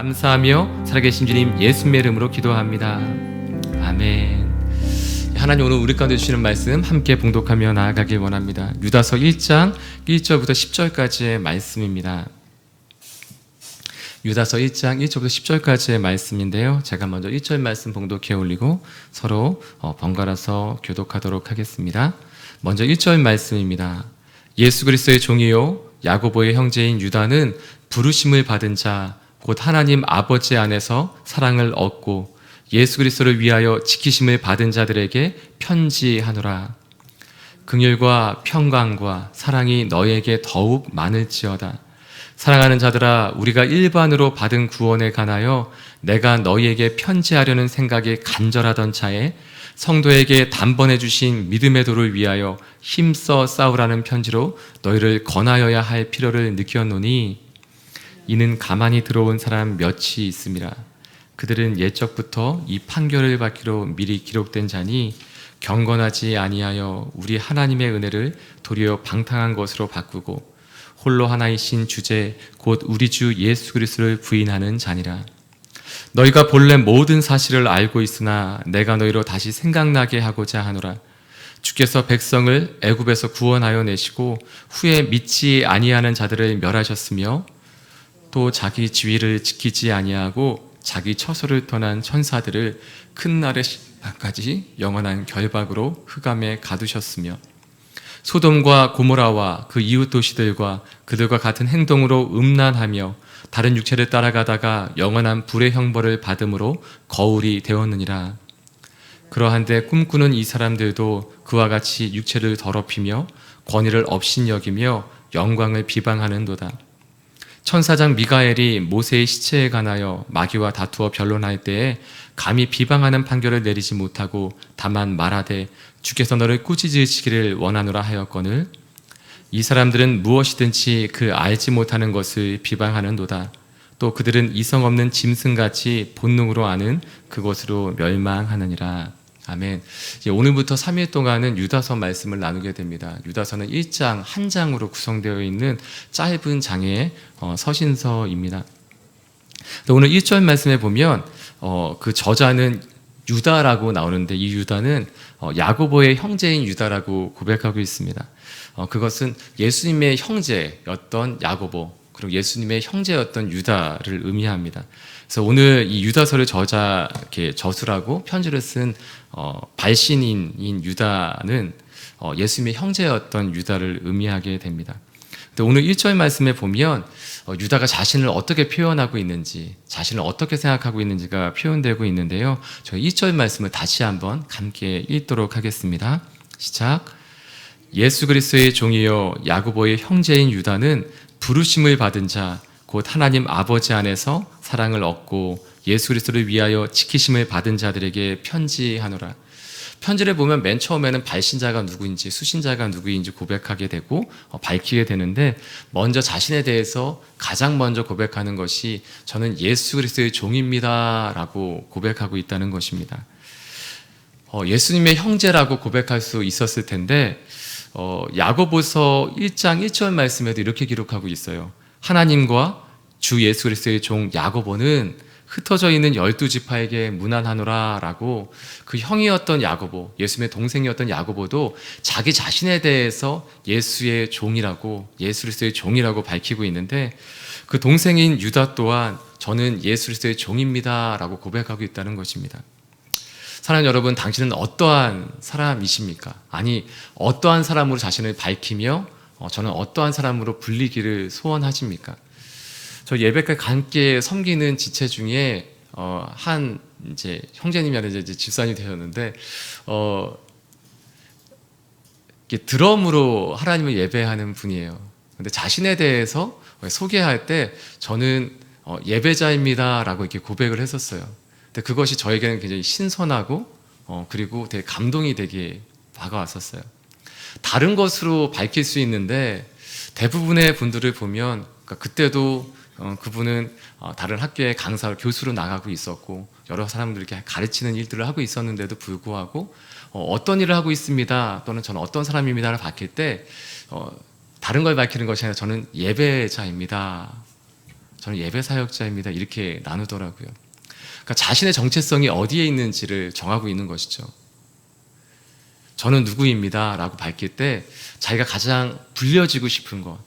감사하며 살아계신 주님 예수님의 이름으로 기도합니다. 아멘. 하나님, 오늘 우리 가운데 주시는 말씀 함께 봉독하며 나아가길 원합니다. 유다서 1장 1절부터 10절까지의 말씀입니다. 유다서 1장 1절부터 10절까지의 말씀인데요, 제가 먼저 1절 말씀 봉독해 올리고 서로 번갈아서 교독하도록 하겠습니다. 먼저 1절 말씀입니다. 예수 그리스도의 종이요 야고보의 형제인 유다는 부르심을 받은 자 곧 하나님 아버지 안에서 사랑을 얻고 예수 그리스도를 위하여 지키심을 받은 자들에게 편지하노라. 긍휼과 평강과 사랑이 너에게 더욱 많을지어다. 사랑하는 자들아, 우리가 일반으로 받은 구원에 관하여 내가 너희에게 편지하려는 생각이 간절하던 차에 성도에게 단번에 주신 믿음의 도를 위하여 힘써 싸우라는 편지로 너희를 권하여야 할 필요를 느꼈노니, 이는 가만히 들어온 사람 몇이 있음이라. 그들은 옛적부터 이 판결을 받기로 미리 기록된 자니 경건하지 아니하여 우리 하나님의 은혜를 도리어 방탕한 것으로 바꾸고 홀로 하나이신 주제 곧 우리 주 예수 그리스도를 부인하는 자니라. 너희가 본래 모든 사실을 알고 있으나 내가 너희로 다시 생각나게 하고자 하노라. 주께서 백성을 애굽에서 구원하여 내시고 후에 믿지 아니하는 자들을 멸하셨으며 또 자기 지위를 지키지 아니하고 자기 처소를 떠난 천사들을 큰 날의 심판까지 영원한 결박으로 흑암에 가두셨으며 소돔과 고모라와 그 이웃 도시들과 그들과 같은 행동으로 음란하며 다른 육체를 따라가다가 영원한 불의 형벌을 받음으로 거울이 되었느니라. 그러한데 꿈꾸는 이 사람들도 그와 같이 육체를 더럽히며 권위를 업신여기며 영광을 비방하는도다. 천사장 미가엘이 모세의 시체에 관하여 마귀와 다투어 변론할 때에 감히 비방하는 판결을 내리지 못하고 다만 말하되 주께서 너를 꾸짖으시기를 원하노라 하였거늘, 이 사람들은 무엇이든지 그 알지 못하는 것을 비방하는도다. 또 그들은 이성 없는 짐승같이 본능으로 아는 그것으로 멸망하느니라. 아멘. 오늘부터 3일 동안은 유다서 말씀을 나누게 됩니다. 유다서는 1장 한 장으로 구성되어 있는 짧은 장의 서신서입니다. 오늘 1절 말씀에 보면 그 저자는 유다라고 나오는데, 이 유다는 야고보의 형제인 유다라고 고백하고 있습니다. 그것은 예수님의 형제였던 야고보, 그리고 예수님의 형제였던 유다를 의미합니다. 그래서 오늘 이 유다서를 저술하고 편지를 쓴 발신인인 유다는 예수님의 형제였던 유다를 의미하게 됩니다. 근데 오늘 1절 말씀에 보면 유다가 자신을 어떻게 표현하고 있는지, 자신을 어떻게 생각하고 있는지가 표현되고 있는데요, 저희 1절 말씀을 다시 한번 함께 읽도록 하겠습니다. 시작. 예수 그리스도의 종이요 야고보의 형제인 유다는 부르심을 받은 자 곧 하나님 아버지 안에서 사랑을 얻고 예수 그리스도를 위하여 지키심을 받은 자들에게 편지하노라. 편지를 보면 맨 처음에는 발신자가 누구인지 수신자가 누구인지 고백하게 되고 밝히게 되는데, 먼저 자신에 대해서 가장 먼저 고백하는 것이 저는 예수 그리스도의 종입니다 라고 고백하고 있다는 것입니다. 예수님의 형제라고 고백할 수 있었을 텐데 야고보서 1장 1절 말씀에도 이렇게 기록하고 있어요. 하나님과 주 예수 그리스도의 종 야고보는 흩어져 있는 12지파에게 문안하노라 라고, 그 형이었던 야고보, 예수님의 동생이었던 야고보도 자기 자신에 대해서 예수의 종이라고, 예수 그리스도의 종이라고 밝히고 있는데, 그 동생인 유다 또한 저는 예수 그리스도의 종입니다 라고 고백하고 있다는 것입니다. 사랑하는 여러분, 당신은 어떠한 사람이십니까? 아니, 어떠한 사람으로 자신을 밝히며 저는 어떠한 사람으로 불리기를 소원하십니까? 저 예배가 함께 섬기는 지체 중에 한 이제 형제님이 아니라 이제 집사님이 되셨는데 드럼으로 하나님을 예배하는 분이에요. 근데 자신에 대해서 소개할 때 저는 예배자입니다라고 이렇게 고백을 했었어요. 근데 그것이 저에게는 굉장히 신선하고 그리고 되게 감동이 되게 다가왔었어요. 다른 것으로 밝힐 수 있는데 대부분의 분들을 보면, 그러니까 그때도 그분은 다른 학교에 강사로 교수로 나가고 있었고 여러 사람들에게 가르치는 일들을 하고 있었는데도 불구하고 어떤 일을 하고 있습니다 또는 저는 어떤 사람입니다를 밝힐 때 다른 걸 밝히는 것이 아니라 저는 예배자입니다 저는 예배 사역자입니다. 이렇게 나누더라고요. 그러니까 자신의 정체성이 어디에 있는지를 정하고 있는 것이죠. 저는 누구입니다 라고 밝힐 때 자기가 가장 불려지고 싶은 것,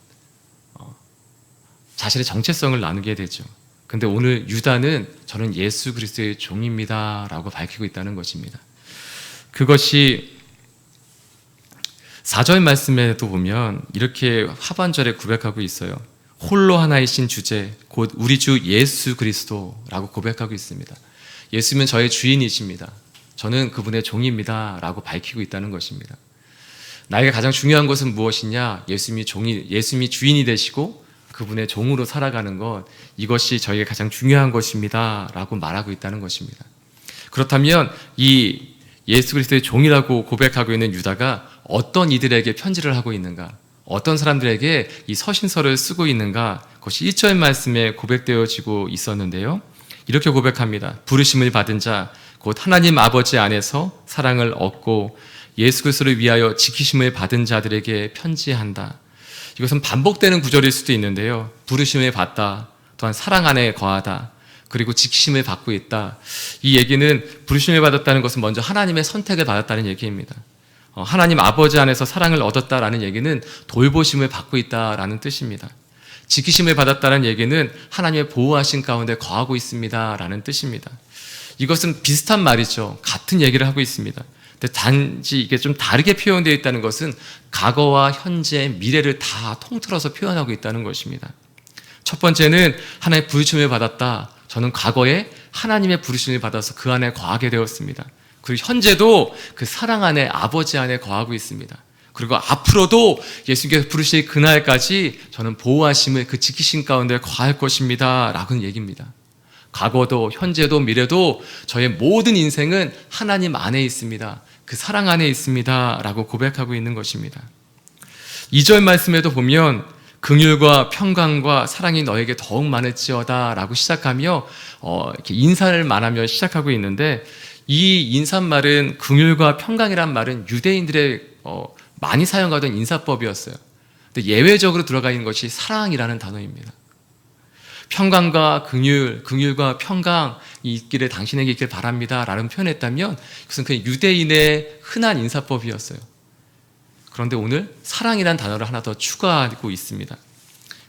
자신의 정체성을 나누게 되죠. 근데 오늘 유다는 저는 예수 그리스도의 종입니다 라고 밝히고 있다는 것입니다. 그것이 4절 말씀에도 보면 이렇게 하반절에 고백하고 있어요. 홀로 하나이신 주제 곧 우리 주 예수 그리스도라고 고백하고 있습니다. 예수님은 저의 주인이십니다. 저는 그분의 종입니다 라고 밝히고 있다는 것입니다. 나에게 가장 중요한 것은 무엇이냐? 예수님이 주인이 되시고 그분의 종으로 살아가는 것, 이것이 저에게 가장 중요한 것입니다 라고 말하고 있다는 것입니다. 그렇다면 이 예수 그리스도의 종이라고 고백하고 있는 유다가 어떤 이들에게 편지를 하고 있는가, 어떤 사람들에게 이 서신서를 쓰고 있는가, 그것이 1절 말씀에 고백되어지고 있었는데요. 이렇게 고백합니다. 부르심을 받은 자 곧 하나님 아버지 안에서 사랑을 얻고 예수 그리스도를 위하여 지키심을 받은 자들에게 편지한다. 이것은 반복되는 구절일 수도 있는데요. 부르심을 받다, 또한 사랑 안에 거하다, 그리고 지키심을 받고 있다. 이 얘기는 부르심을 받았다는 것은 먼저 하나님의 선택을 받았다는 얘기입니다. 하나님 아버지 안에서 사랑을 얻었다라는 얘기는 돌보심을 받고 있다라는 뜻입니다. 지키심을 받았다는 얘기는 하나님의 보호하신 가운데 거하고 있습니다라는 뜻입니다. 이것은 비슷한 말이죠. 같은 얘기를 하고 있습니다. 근데 단지 이게 좀 다르게 표현되어 있다는 것은 과거와 현재, 미래를 다 통틀어서 표현하고 있다는 것입니다. 첫 번째는 하나님의 부르심을 받았다. 저는 과거에 하나님의 부르심을 받아서 그 안에 거하게 되었습니다. 그리고 현재도 그 사랑 안에, 아버지 안에 거하고 있습니다. 그리고 앞으로도 예수님께서 부르실 그날까지 저는 보호하심을, 그 지키심 가운데 거할 것입니다 라는 얘기입니다. 과거도 현재도 미래도 저의 모든 인생은 하나님 안에 있습니다. 그 사랑 안에 있습니다 라고 고백하고 있는 것입니다. 2절 말씀에도 보면 긍휼과 평강과 사랑이 너에게 더욱 많을지어다 라고 시작하며 이렇게 인사를 말하며 시작하고 있는데, 이 인사말은, 긍휼과 평강이란 말은 유대인들의 많이 사용하던 인사법이었어요. 근데 예외적으로 들어가 있는 것이 사랑이라는 단어입니다. 평강과 긍휼과 평강 있기를 당신에게 있기를 바랍니다 라는 표현했다면 그것은 그 유대인의 흔한 인사법이었어요. 그런데 오늘 사랑이라는 단어를 하나 더 추가하고 있습니다.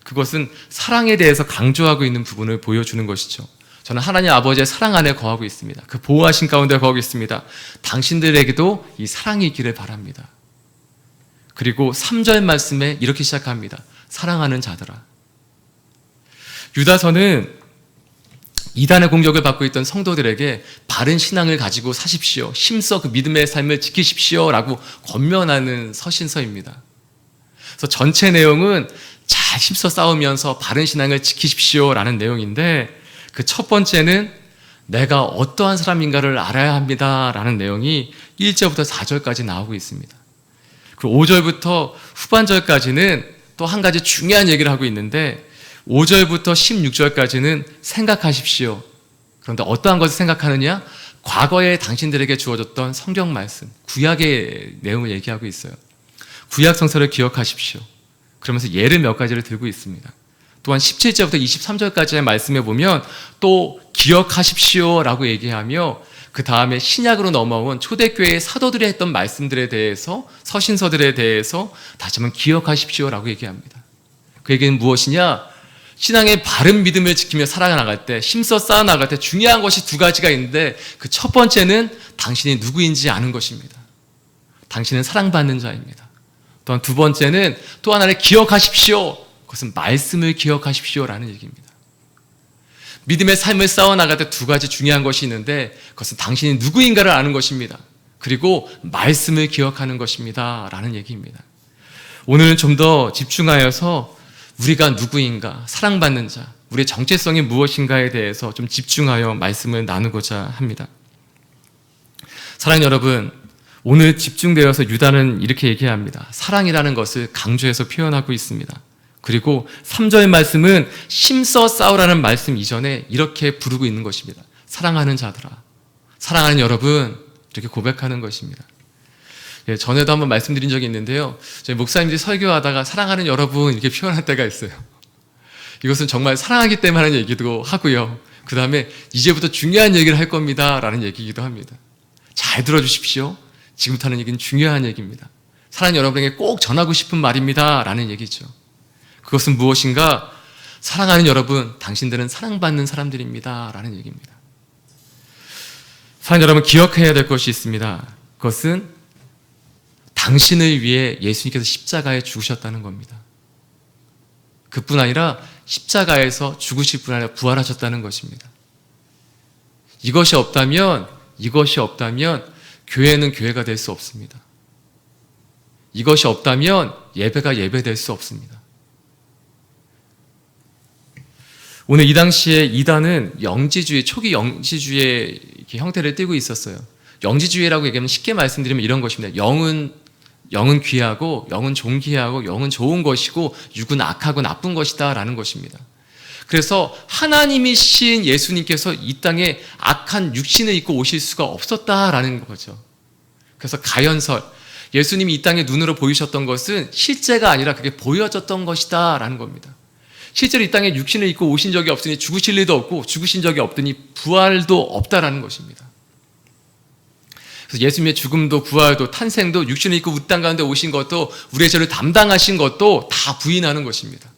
그것은 사랑에 대해서 강조하고 있는 부분을 보여주는 것이죠. 저는 하나님 아버지의 사랑 안에 거하고 있습니다. 그 보호하신 가운데 거하고 있습니다. 당신들에게도 이 사랑이 있기를 바랍니다. 그리고 3절 말씀에 이렇게 시작합니다. 사랑하는 자들아. 유다서는 이단의 공격을 받고 있던 성도들에게 바른 신앙을 가지고 사십시오, 힘써 그 믿음의 삶을 지키십시오 라고 권면하는 서신서입니다. 그래서 전체 내용은 잘 힘써 싸우면서 바른 신앙을 지키십시오 라는 내용인데, 그 첫 번째는 내가 어떠한 사람인가를 알아야 합니다 라는 내용이 1절부터 4절까지 나오고 있습니다. 그리고 5절부터 후반절까지는 또 한 가지 중요한 얘기를 하고 있는데, 5절부터 16절까지는 생각하십시오. 그런데 어떠한 것을 생각하느냐? 과거에 당신들에게 주어졌던 성경 말씀, 구약의 내용을 얘기하고 있어요. 구약 성서를 기억하십시오. 그러면서 예를 몇 가지를 들고 있습니다. 또한 17절부터 23절까지의 말씀에 보면 또 기억하십시오 라고 얘기하며, 그 다음에 신약으로 넘어온 초대교회의 사도들이 했던 말씀들에 대해서, 서신서들에 대해서 다시 한번 기억하십시오 라고 얘기합니다. 그 얘기는 무엇이냐? 신앙의 바른 믿음을 지키며 살아나갈 때, 힘써 쌓아나갈 때 중요한 것이 두 가지가 있는데, 그 첫 번째는 당신이 누구인지 아는 것입니다. 당신은 사랑받는 자입니다. 또한 두 번째는 또 하나를 기억하십시오. 그것은 말씀을 기억하십시오라는 얘기입니다. 믿음의 삶을 쌓아나갈 때 두 가지 중요한 것이 있는데, 그것은 당신이 누구인가를 아는 것입니다. 그리고 말씀을 기억하는 것입니다 라는 얘기입니다. 오늘은 좀 더 집중하여서 우리가 누구인가, 사랑받는 자, 우리의 정체성이 무엇인가에 대해서 좀 집중하여 말씀을 나누고자 합니다. 사랑하는 여러분, 오늘 집중되어서 유다는 이렇게 얘기합니다. 사랑이라는 것을 강조해서 표현하고 있습니다. 그리고 3절 말씀은 힘써 싸우라는 말씀 이전에 이렇게 부르고 있는 것입니다. 사랑하는 자들아, 사랑하는 여러분, 이렇게 고백하는 것입니다. 예, 전에도 한번 말씀드린 적이 있는데요. 저희 목사님들이 설교하다가 사랑하는 여러분 이렇게 표현할 때가 있어요. 이것은 정말 사랑하기 때문에 하는 얘기도 하고요. 그 다음에 이제부터 중요한 얘기를 할 겁니다 라는 얘기이기도 합니다. 잘 들어주십시오. 지금부터 하는 얘기는 중요한 얘기입니다. 사랑하는 여러분에게 꼭 전하고 싶은 말입니다 라는 얘기죠. 그것은 무엇인가? 사랑하는 여러분, 당신들은 사랑받는 사람들입니다 라는 얘기입니다. 사랑하는 여러분, 기억해야 될 것이 있습니다. 그것은 당신을 위해 예수님께서 십자가에 죽으셨다는 겁니다. 그뿐 아니라 십자가에서 죽으실 뿐 아니라 부활하셨다는 것입니다. 이것이 없다면 교회는 교회가 될 수 없습니다. 이것이 없다면 예배가 예배될 수 없습니다. 오늘 이 당시에 이단은 영지주의, 초기 영지주의의 형태를 띠고 있었어요. 영지주의라고 얘기하면 쉽게 말씀드리면 이런 것입니다. 영은 귀하고, 영은 존귀하고, 영은 좋은 것이고, 육은 악하고 나쁜 것이다 라는 것입니다. 그래서 하나님이신 예수님께서 이 땅에 악한 육신을 입고 오실 수가 없었다라는 거죠. 그래서 가연설, 예수님이 이 땅에 눈으로 보이셨던 것은 실제가 아니라 그게 보여졌던 것이다 라는 겁니다. 실제로 이 땅에 육신을 입고 오신 적이 없으니 죽으실 리도 없고 죽으신 적이 없더니 부활도 없다라는 것입니다. 그래서 예수님의 죽음도 부활도 탄생도 육신을 입고 이 땅 가운데 오신 것도 우리의 죄를 담당하신 것도 다 부인하는 것입니다.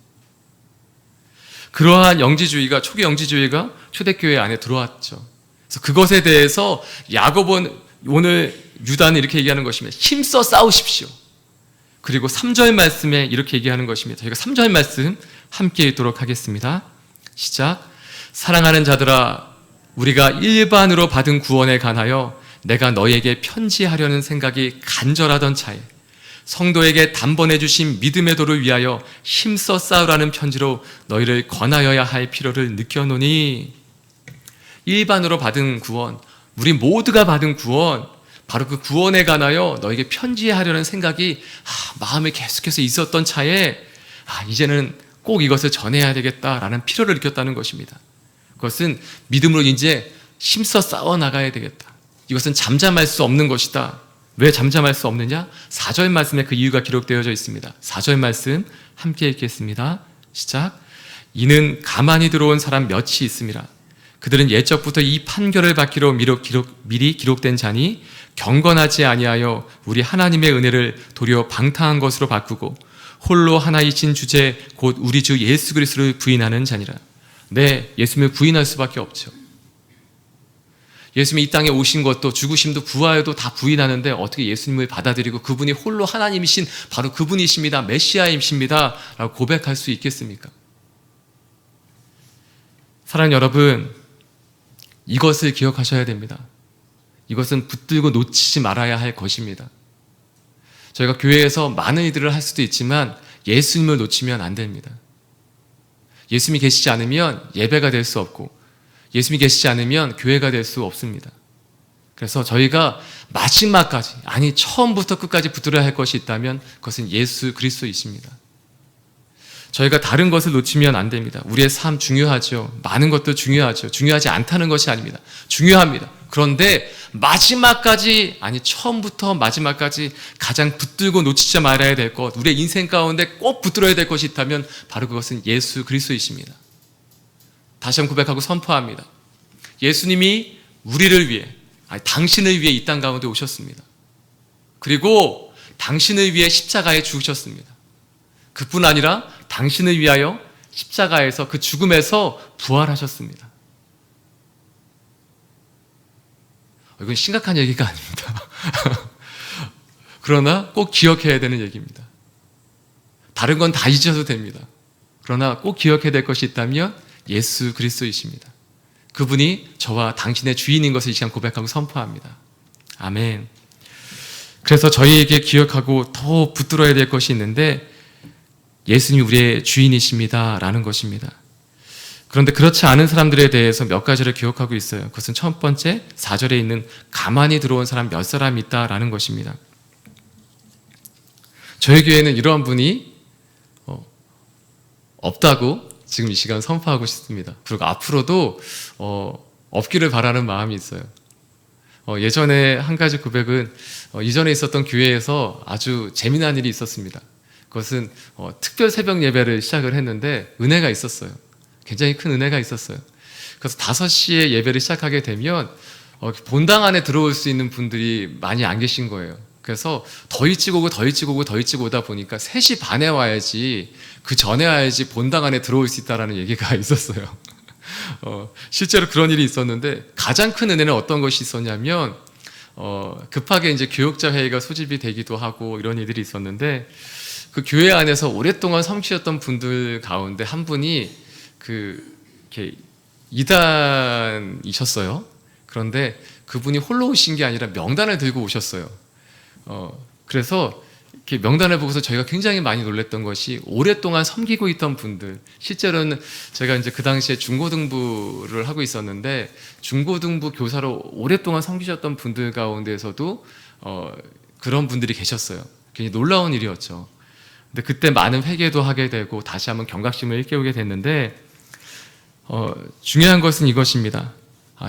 그러한 영지주의가, 초기 영지주의가 초대교회 안에 들어왔죠. 그래서 그것에 대해서 야고보는, 오늘 유다는 이렇게 얘기하는 것입니다. 힘써 싸우십시오. 그리고 3절 말씀에 이렇게 얘기하는 것입니다. 저희가 3절 말씀 함께 읽도록 하겠습니다. 시작. 사랑하는 자들아, 우리가 일반으로 받은 구원에 관하여 내가 너희에게 편지하려는 생각이 간절하던 차에 성도에게 단번에 주신 믿음의 도를 위하여 힘써 싸우라는 편지로 너희를 권하여야 할 필요를 느껴노니. 일반으로 받은 구원, 우리 모두가 받은 구원, 바로 그 구원에 관하여 너에게 편지하려는 생각이 마음에 계속해서 있었던 차에 이제는 꼭 이것을 전해야 되겠다라는 필요를 느꼈다는 것입니다. 그것은 믿음으로 이제 힘써 싸워 나가야 되겠다. 이것은 잠잠할 수 없는 것이다. 왜 잠잠할 수 없느냐? 4절 말씀에 그 이유가 기록되어져 있습니다. 4절 말씀 함께 읽겠습니다. 시작. 이는 가만히 들어온 사람 몇이 있음이라. 그들은 옛적부터 이 판결을 받기로 미리 기록된 자니 경건하지 아니하여 우리 하나님의 은혜를 도리어 방탕한 것으로 바꾸고 홀로 하나이신 주제 곧 우리 주 예수 그리스도를 부인하는 자니라. 네, 예수님을 부인할 수밖에 없죠. 예수님이 이 땅에 오신 것도 죽으심도 부활도 다 부인하는데 어떻게 예수님을 받아들이고 그분이 홀로 하나님이신 바로 그분이십니다, 메시아이십니다 라고 고백할 수 있겠습니까? 사랑하는 여러분, 이것을 기억하셔야 됩니다. 이것은 붙들고 놓치지 말아야 할 것입니다. 저희가 교회에서 많은 일들을 할 수도 있지만 예수님을 놓치면 안 됩니다. 예수님이 계시지 않으면 예배가 될 수 없고 예수님이 계시지 않으면 교회가 될 수 없습니다. 그래서 저희가 마지막까지, 아니 처음부터 끝까지 붙들어야 할 것이 있다면 그것은 예수 그리스도이십니다. 저희가 다른 것을 놓치면 안 됩니다. 우리의 삶 중요하죠. 많은 것도 중요하죠. 중요하지 않다는 것이 아닙니다. 중요합니다. 그런데 마지막까지, 아니 처음부터 마지막까지 가장 붙들고 놓치지 말아야 될 것, 우리의 인생 가운데 꼭 붙들어야 될 것이 있다면 바로 그것은 예수 그리스도이십니다. 다시 한번 고백하고 선포합니다. 예수님이 우리를 위해, 아니 당신을 위해 이 땅 가운데 오셨습니다. 그리고 당신을 위해 십자가에 죽으셨습니다. 그뿐 아니라 당신을 위하여 십자가에서, 그 죽음에서 부활하셨습니다. 이건 심각한 얘기가 아닙니다. 그러나 꼭 기억해야 되는 얘기입니다. 다른 건 다 잊어도 됩니다. 그러나 꼭 기억해야 될 것이 있다면 예수 그리스도이십니다. 그분이 저와 당신의 주인인 것을 이 시간 고백하고 선포합니다. 아멘. 그래서 저희에게 기억하고 더 붙들어야 될 것이 있는데 예수님이 우리의 주인이십니다 라는 것입니다. 그런데 그렇지 않은 사람들에 대해서 몇 가지를 기억하고 있어요. 그것은 첫 번째 4절에 있는 가만히 들어온 사람 몇 사람 있다라는 것입니다. 저희 교회는 이러한 분이 없다고 지금 이 시간 선포하고 싶습니다. 그리고 앞으로도 없기를 바라는 마음이 있어요. 예전에 한 가지 고백은 이전에 있었던 교회에서 아주 재미난 일이 있었습니다. 그것은 특별 새벽 예배를 시작을 했는데 은혜가 있었어요. 굉장히 큰 은혜가 있었어요. 그래서 5시에 예배를 시작하게 되면 본당 안에 들어올 수 있는 분들이 많이 안 계신 거예요. 그래서 더 일찍 오고 더 일찍 오고 더 일찍 오다 보니까 3시 반에 와야지, 그 전에 와야지 본당 안에 들어올 수 있다라는 얘기가 있었어요. 실제로 그런 일이 있었는데, 가장 큰 은혜는 어떤 것이 있었냐면 급하게 이제 교역자 회의가 소집이 되기도 하고 이런 일들이 있었는데, 그 교회 안에서 오랫동안 섬기셨던 분들 가운데 한 분이 이렇게 이단이셨어요. 그런데 그분이 홀로 오신 게 아니라 명단을 들고 오셨어요. 그래서 이렇게 명단을 보고서 저희가 굉장히 많이 놀랐던 것이, 오랫동안 섬기고 있던 분들, 실제로는 제가 이제 그 당시에 중고등부를 하고 있었는데, 중고등부 교사로 오랫동안 섬기셨던 분들 가운데에서도 그런 분들이 계셨어요. 굉장히 놀라운 일이었죠. 근데 그때 많은 회개도 하게 되고 다시 한번 경각심을 일깨우게 됐는데, 중요한 것은 이것입니다.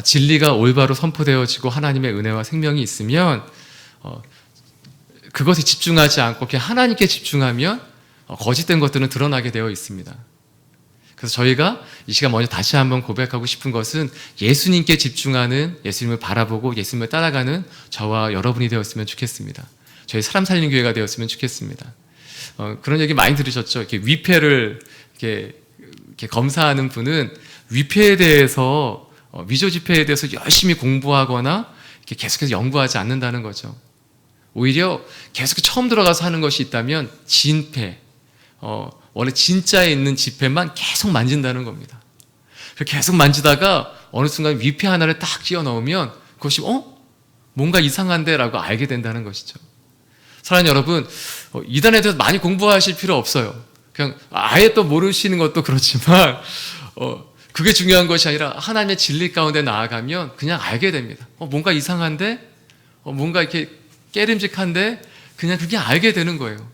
진리가 올바로 선포되어지고 하나님의 은혜와 생명이 있으면 그것에 집중하지 않고 그냥 하나님께 집중하면 거짓된 것들은 드러나게 되어 있습니다. 그래서 저희가 이 시간 먼저 다시 한번 고백하고 싶은 것은, 예수님께 집중하는, 예수님을 바라보고 예수님을 따라가는 저와 여러분이 되었으면 좋겠습니다. 저희 사람 살린 교회가 되었으면 좋겠습니다. 그런 얘기 많이 들으셨죠? 이렇게 위패를 이렇게 검사하는 분은 위패에 대해서, 위조 지폐에 대해서 열심히 공부하거나 이렇게 계속해서 연구하지 않는다는 거죠. 오히려 계속 처음 들어가서 하는 것이 있다면 진패, 원래 진짜에 있는 지폐만 계속 만진다는 겁니다. 계속 만지다가 어느 순간 위패 하나를 딱 끼워 넣으면 그것이 뭔가 이상한데 라고 알게 된다는 것이죠. 사랑하는 여러분, 이단에 대해서 많이 공부하실 필요 없어요. 그냥 아예 또 모르시는 것도 그렇지만 그게 중요한 것이 아니라 하나님의 진리 가운데 나아가면 그냥 알게 됩니다. 뭔가 이상한데, 뭔가 이렇게 깨름직한데, 그냥 그게 알게 되는 거예요.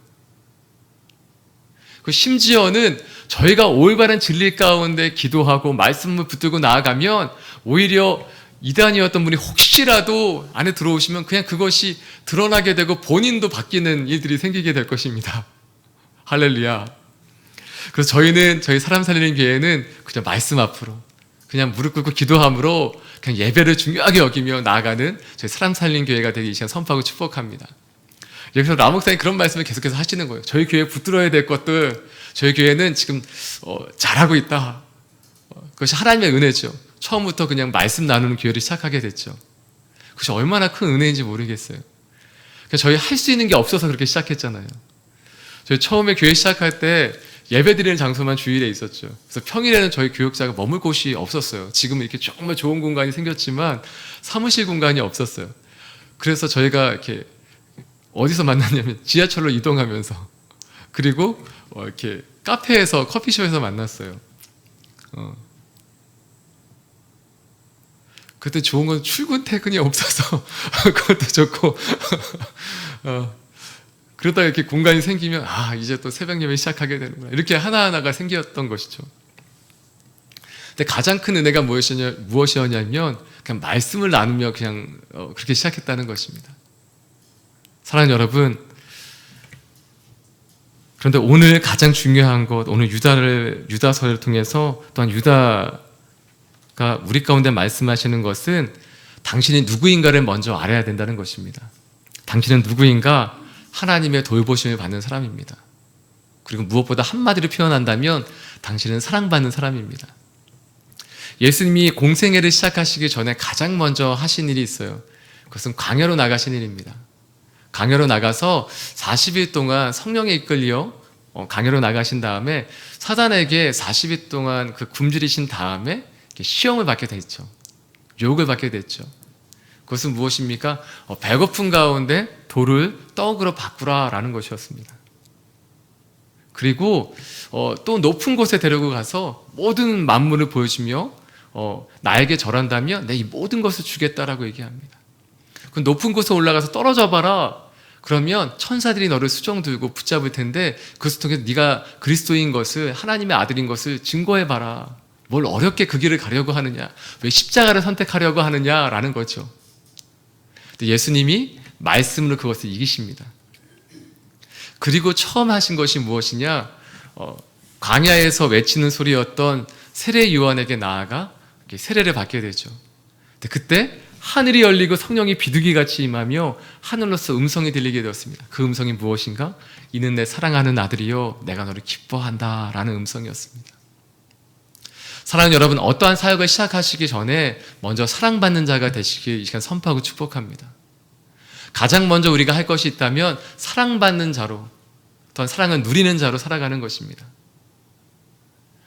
심지어는 저희가 올바른 진리 가운데 기도하고 말씀을 붙들고 나아가면 오히려 이단이었던 분이 혹시라도 안에 들어오시면 그냥 그것이 드러나게 되고 본인도 바뀌는 일들이 생기게 될 것입니다. 할렐루야. 그래서 저희 사람 살리는 교회는 그냥 말씀 앞으로 그냥 무릎 꿇고 기도함으로 그냥 예배를 중요하게 여기며 나아가는 저희 사람 살리는 교회가 되기 이 시간 선포하고 축복합니다. 여기서 라 목사님 그런 말씀을 계속해서 하시는 거예요. 저희 교회에 붙들어야 될 것들, 저희 교회는 지금 잘하고 있다. 그것이 하나님의 은혜죠. 처음부터 그냥 말씀 나누는 교회를 시작하게 됐죠. 그것이 얼마나 큰 은혜인지 모르겠어요. 저희 할 수 있는 게 없어서 그렇게 시작했잖아요. 저희 처음에 교회 시작할 때 예배 드리는 장소만 주일에 있었죠. 그래서 평일에는 저희 교역자가 머물 곳이 없었어요. 지금은 이렇게 정말 좋은 공간이 생겼지만 사무실 공간이 없었어요. 그래서 저희가 이렇게 어디서 만났냐면 지하철로 이동하면서, 그리고 이렇게 카페에서, 커피숍에서 만났어요. 그때 좋은 건 출근 퇴근이 없어서 그것도 좋고 그러다가 이렇게 공간이 생기면 이제 또 새벽 예배 시작하게 되는구나, 이렇게 하나하나가 생겼던 것이죠. 근데 가장 큰 은혜가 무엇이었냐면 그냥 말씀을 나누며 그냥 그렇게 시작했다는 것입니다. 사랑하는 여러분, 그런데 오늘 가장 중요한 것, 오늘 유다서를 통해서 또한 유다가 우리 가운데 말씀하시는 것은 당신이 누구인가를 먼저 알아야 된다는 것입니다. 당신은 누구인가? 하나님의 돌보심을 받는 사람입니다. 그리고 무엇보다 한마디로 표현한다면 당신은 사랑받는 사람입니다. 예수님이 공생애를 시작하시기 전에 가장 먼저 하신 일이 있어요. 그것은 광야로 나가신 일입니다. 광야로 나가서 40일 동안 성령에 이끌려 광야로 나가신 다음에 사단에게 40일 동안 그 굶주리신 다음에 시험을 받게 됐죠. 유혹을 받게 됐죠. 그것은 무엇입니까? 배고픈 가운데 돌을 떡으로 바꾸라라는 것이었습니다. 그리고 또 높은 곳에 데리고 가서 모든 만물을 보여주며 나에게 절한다면 내 이 모든 것을 주겠다라고 얘기합니다. 그 높은 곳에 올라가서 떨어져 봐라. 그러면 천사들이 너를 수정 들고 붙잡을 텐데 그것을 통해서 네가 그리스도인 것을, 하나님의 아들인 것을 증거해 봐라. 뭘 어렵게 그 길을 가려고 하느냐, 왜 십자가를 선택하려고 하느냐라는 거죠. 근데 예수님이 말씀으로 그것을 이기십니다. 그리고 처음 하신 것이 무엇이냐? 광야에서 외치는 소리였던 세례 요한에게 나아가 세례를 받게 되죠. 근데 그때 하늘이 열리고 성령이 비둘기같이 임하며 하늘로서 음성이 들리게 되었습니다. 그 음성이 무엇인가? 이는 내 사랑하는 아들이요 내가 너를 기뻐한다 라는 음성이었습니다. 사랑하는 여러분, 어떠한 사역을 시작하시기 전에 먼저 사랑받는 자가 되시길 이 시간 선포하고 축복합니다. 가장 먼저 우리가 할 것이 있다면 사랑받는 자로, 또한 사랑을 누리는 자로 살아가는 것입니다.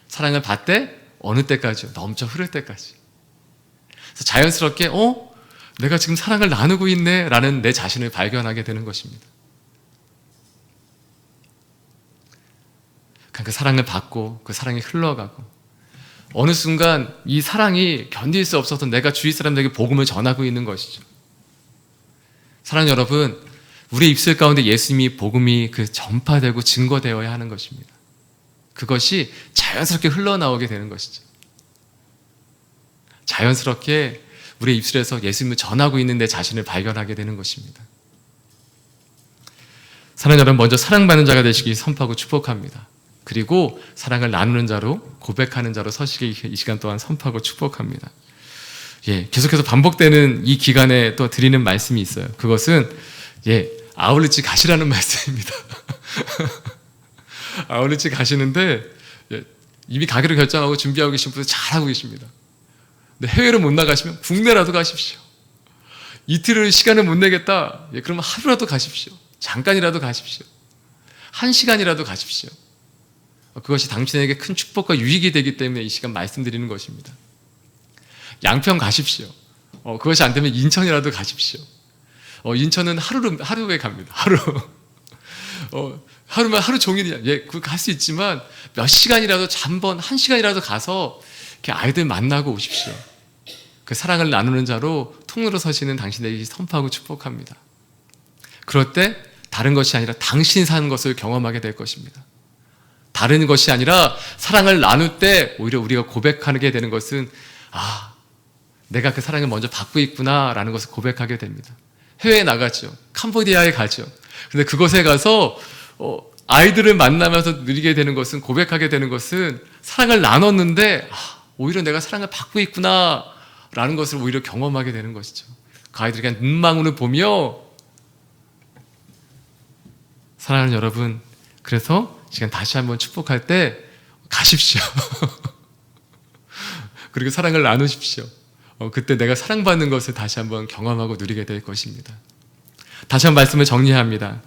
사랑을 받되 어느 때까지요? 넘쳐 흐를 때까지. 그래서 자연스럽게 내가 지금 사랑을 나누고 있네 라는 내 자신을 발견하게 되는 것입니다. 그 사랑을 받고 그 사랑이 흘러가고 어느 순간 이 사랑이 견딜 수 없어서 내가 주위 사람들에게 복음을 전하고 있는 것이죠. 사랑하는 여러분, 우리의 입술 가운데 예수님이 복음이 전파되고 증거되어야 하는 것입니다. 그것이 자연스럽게 흘러나오게 되는 것이죠. 자연스럽게 우리의 입술에서 예수님을 전하고 있는 내 자신을 발견하게 되는 것입니다. 사랑하는 여러분, 먼저 사랑받는 자가 되시길 선포하고 축복합니다. 그리고 사랑을 나누는 자로, 고백하는 자로 서시길 이 시간 동안 선포하고 축복합니다. 계속해서 반복되는 이 기간에 또 드리는 말씀이 있어요. 그것은 아울렛집 가시라는 말씀입니다. 아울렛집 가시는데 이미 가기로 결정하고 준비하고 계신 분들 잘하고 계십니다. 근데 해외로 못 나가시면 국내라도 가십시오. 이틀을 시간을 못 내겠다. 그러면 하루라도 가십시오. 잠깐이라도 가십시오. 1시간이라도 가십시오. 그것이 당신에게 큰 축복과 유익이 되기 때문에 이 시간 말씀드리는 것입니다. 양평 가십시오. 그것이 안 되면 인천이라도 가십시오. 인천은 하루에 갑니다. 하루면 하루 종일이야. 그거 갈 수 있지만 몇 시간이라도 잠번 1시간이라도 가서 이렇게 아이들 만나고 오십시오. 그 사랑을 나누는 자로 통로로 서시는 당신에게 선포하고 축복합니다. 그럴 때 다른 것이 아니라 당신이 사는 것을 경험하게 될 것입니다. 다른 것이 아니라 사랑을 나눌 때 오히려 우리가 고백하게 되는 것은 내가 그 사랑을 먼저 받고 있구나 라는 것을 고백하게 됩니다. 해외에 나가죠. 캄보디아에 가죠. 근데 그곳에 가서 아이들을 만나면서 누리게 되는 것은, 고백하게 되는 것은 사랑을 나눴는데 오히려 내가 사랑을 받고 있구나 라는 것을 오히려 경험하게 되는 것이죠. 그 아이들이 그냥 눈망울을 보며, 사랑하는 여러분, 그래서 시간 다시 한번 축복할 때 가십시오. 그리고 사랑을 나누십시오. 그때 내가 사랑받는 것을 다시 한번 경험하고 누리게 될 것입니다. 다시 한번 말씀을 정리합니다.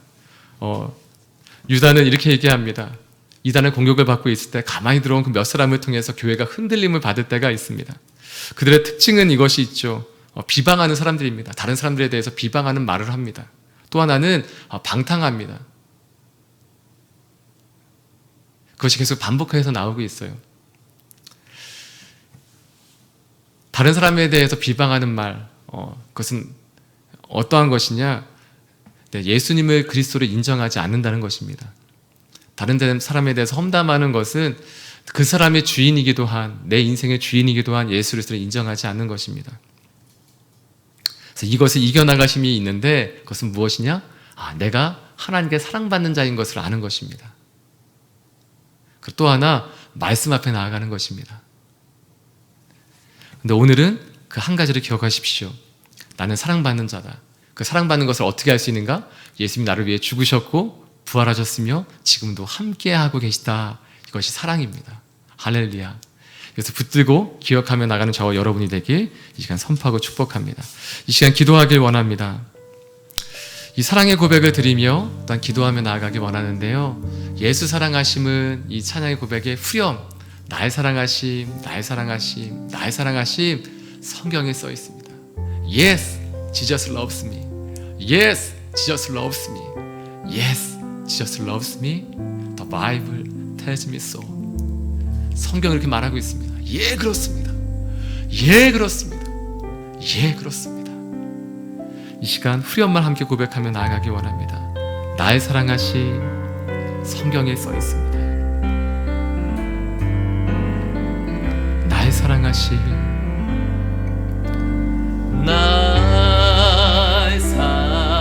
유다는 이렇게 얘기합니다. 이단의 공격을 받고 있을 때 가만히 들어온 그 몇 사람을 통해서 교회가 흔들림을 받을 때가 있습니다. 그들의 특징은 이것이 있죠. 비방하는 사람들입니다. 다른 사람들에 대해서 비방하는 말을 합니다. 또 하나는 방탕합니다. 그것이 계속 반복해서 나오고 있어요. 다른 사람에 대해서 비방하는 말, 그것은 어떠한 것이냐? 예수님을 그리스도로 인정하지 않는다는 것입니다. 다른 사람에 대해서 험담하는 것은 그 사람의 주인이기도 한, 내 인생의 주인이기도 한 예수 그리스도를 인정하지 않는 것입니다. 그래서 이것을 이겨나가심이 있는데, 그것은 무엇이냐? 내가 하나님께 사랑받는 자인 것을 아는 것입니다. 또 하나, 말씀 앞에 나아가는 것입니다. 근데 오늘은 그 한 가지를 기억하십시오. 나는 사랑받는 자다. 그 사랑받는 것을 어떻게 할 수 있는가? 예수님이 나를 위해 죽으셨고 부활하셨으며 지금도 함께하고 계시다. 이것이 사랑입니다. 할렐루야. 그래서 붙들고 기억하며 나가는 저와 여러분이 되길 이 시간 선포하고 축복합니다. 이 시간 기도하길 원합니다. 이 사랑의 고백을 드리며 또한 기도하며 나아가길 원하는데요, 예수 사랑하심은 이 찬양의 고백의 후렴, 나의 사랑하심, 나의 사랑하심, 나의 사랑하심, 성경에 써 있습니다. Yes, Jesus loves me. Yes, Jesus loves me. Yes, Jesus loves me. The Bible tells me so. 성경은 이렇게 말하고 있습니다. 예, 그렇습니다. 예, 그렇습니다. 예, 그렇습니다. 이 시간 후렴만 함께 고백하며 나아가기 원합니다. 나의 사랑하심, 성경에 써 있습니다. 나의 사랑하심, 나의 사랑하심,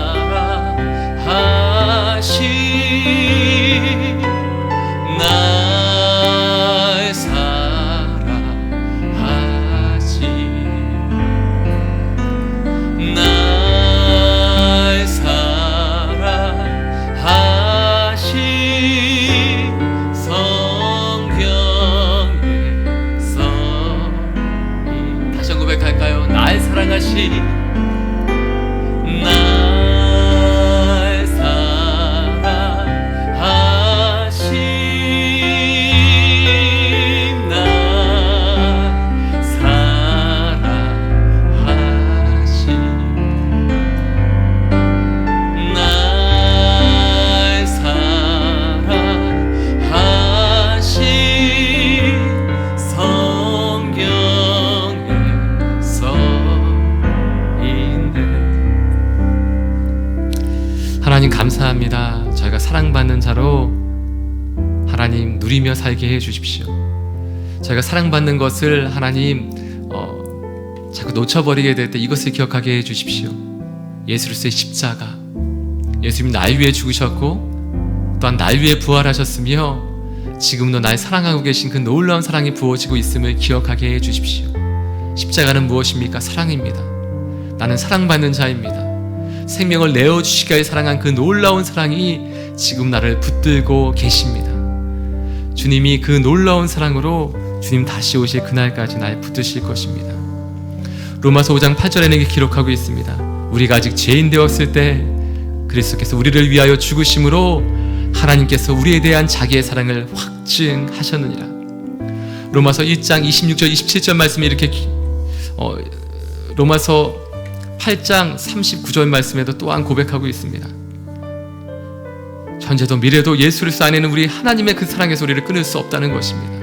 날 사랑하심 날 사랑하심 날 사랑하심 성경에 써있네. 하나님 감사합니다. 저희가 사랑받는 자로 하나님 누리며 살게 해주십시오. 저희가 사랑받는 것을 하나님 자꾸 놓쳐버리게 될 때 이것을 기억하게 해주십시오. 예수 그리스도의 십자가, 예수님이 날 위해 죽으셨고 또한 날 위해 부활하셨으며 지금도 날 사랑하고 계신 그 놀라운 사랑이 부어지고 있음을 기억하게 해주십시오. 십자가는 무엇입니까? 사랑입니다. 나는 사랑받는 자입니다. 생명을 내어주시기까지 사랑한 그 놀라운 사랑이 지금 나를 붙들고 계십니다. 주님이 그 놀라운 사랑으로 주님 다시 오실 그날까지 날 붙드실 것입니다. 로마서 5장 8절에는 이렇게 기록하고 있습니다. 우리가 아직 죄인 되었을 때 그리스도께서 우리를 위하여 죽으심으로 하나님께서 우리에 대한 자기의 사랑을 확증하셨느니라. 로마서 1장 26절 27절 말씀이 이렇게 로마서 8장 39절 말씀에도 또한 고백하고 있습니다. 현재도 미래도 예수 그리스도 안에는 우리 하나님의 그 사랑의 소리를 끊을 수 없다는 것입니다.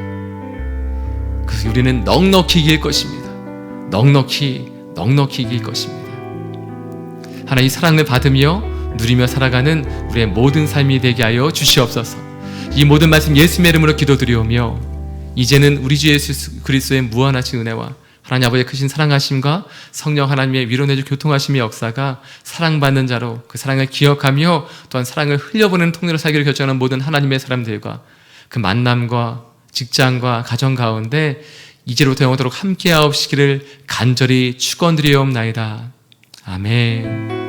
그래서 우리는 넉넉히 이길 것입니다. 넉넉히 이길 것입니다. 하나님 사랑을 받으며 누리며 살아가는 우리의 모든 삶이 되게 하여 주시옵소서. 이 모든 말씀 예수님의 이름으로 기도드리오며 이제는 우리 주 예수 그리스도의 무한하신 은혜와 하나님 아버지의 크신 사랑하심과 성령 하나님의 위로내주 교통하심의 역사가 사랑받는 자로 그 사랑을 기억하며 또한 사랑을 흘려보내는 통로로 살기를 결정하는 모든 하나님의 사람들과 그 만남과 직장과 가정 가운데 이제로부터 영원토록 함께하옵시기를 간절히 축원드리옵나이다. 아멘.